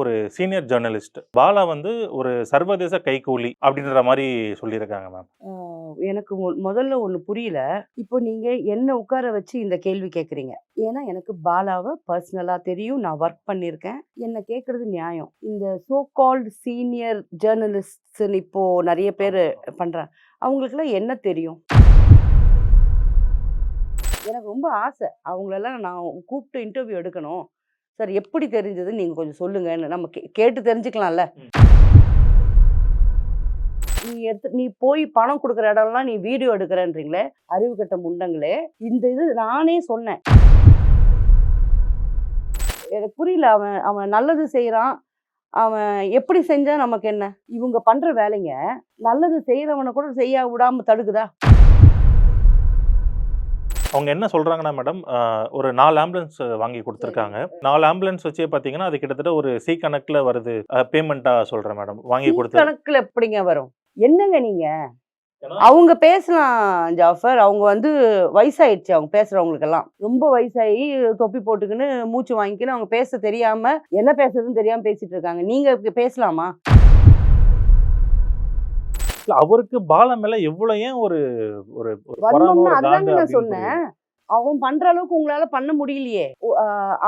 ஒரு senior journalist Bala வந்து ஒரு சர்வதேச கைக்கூலி அப்படின்ற மாதிரி சொல்லியிருக்காங்க மேம். எனக்கு முதல்ல ஒன்று புரியல. இப்போ நீங்க என்ன உட்கார வச்சு இந்த கேள்வி கேட்குறீங்க. ஏன்னா எனக்கு பாலாவை பர்சனலாக தெரியும், நான் ஒர்க் பண்ணியிருக்கேன். என்ன கேட்குறது நியாயம். இந்த சோ கால்டு சீனியர் ஜேர்னலிஸ்ட்னு இப்போ நிறைய பேர் பண்றாங்க. அவங்களுக்குலாம் என்ன தெரியும்? எனக்கு ரொம்ப ஆசை அவங்களெல்லாம் நான் கூப்பிட்டு இன்டர்வியூ எடுக்கணும். சார் எப்படி தெரிஞ்சதுன்னு நீங்கள் கொஞ்சம் சொல்லுங்கன்னு நம்ம கேட்டு தெரிஞ்சுக்கலாம்ல. நீ போய் பணம் கொடுக்குற இடம்லாம் நீ வீடியோ எடுக்கிறன்றீங்களே, அறிவு கட்ட முண்டங்களே. இந்த இது நானே சொன்னேன். எனக்கு புரியல. அவன் அவன் நல்லது செய்கிறான். அவன் எப்படி செஞ்சா நமக்கு என்ன? இவங்க பண்ற வேலைங்க நல்லது செய்யறவனை கூட செய்ய விடாம தடுக்குதா? அவங்க என்ன சொல்றாங்கன்னா மேடம், ஒரு 4 ஆம்புலன்ஸ் வாங்கி கொடுத்துருக்காங்க. 4 ஆம்புலன்ஸ் வச்சே பார்த்தீங்கன்னா, அது கிட்டத்தட்ட ஒரு சி கணக்குல வருது. பேமெண்ட்டா சொல்றேன் மேடம். வாங்கி கொடுத்து கணக்குல எப்படிங்க வரும்? என்னங்க நீங்க? அவங்க பேசலாம் ஜாஃபர். அவங்க வந்து வயசாயிடுச்சு அவங்க பேசுறவங்களுக்கெல்லாம். ரொம்ப வயசாகி தொப்பி போட்டுக்கின்னு மூச்சு வாங்கிக்கின்னு அவங்க பேச தெரியாம என்ன பேசுறதுன்னு தெரியாம பேசிட்டு இருக்காங்க. நீங்க பேசலாமா? அவருக்கு பாலா மேல எவ்வளவு ஏன் ஒரு ஒரு வன்மம்னா அதுதாங்க நான் சொன்னேன். அவன் பண்ற அளவுக்கு உங்களால பண்ண முடியலையே.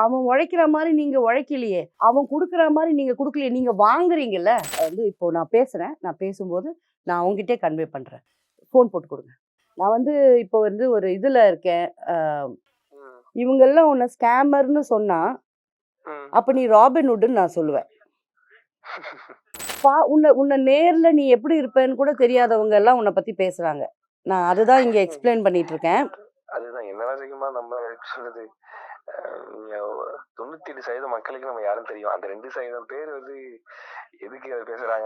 அவன் உழைக்கிற மாதிரி நீங்க உழைக்கலையே. அவன் குடுக்குற மாதிரி நீங்க குடுக்கலையே. நீங்க வாங்குறீங்கல்ல. வந்து இப்போ நான் பேசுறேன். நான் பேசும்போது நான் அவங்ககிட்டே கன்வே பண்றேன். ஃபோன் போட்டு கொடுங்க. நான் வந்து இப்போ வந்து ஒரு இதுல இருக்கேன். இவங்கெல்லாம் உன்னை ஸ்கேமர்னு சொன்னா அப்ப நீ ராபின்ஹுட்னு நான் சொல்லுவேன். உன்னை நேர்ல நீ எப்படி இருப்பேன்னு கூட தெரியாதவங்க எல்லாம் உன்னை பத்தி பேசுறாங்க. நான் அதுதான் இங்க எக்ஸ்பிளைன் பண்ணிட்டு இருக்கேன். அதுதான் என்ன செய்யுமா நம்ம சொல்றது. 98% மக்களுக்கு நம்ம யாரும் தெரியும். அந்த 2% பேர் வந்து எதுக்கு அதை பேசுறாங்க.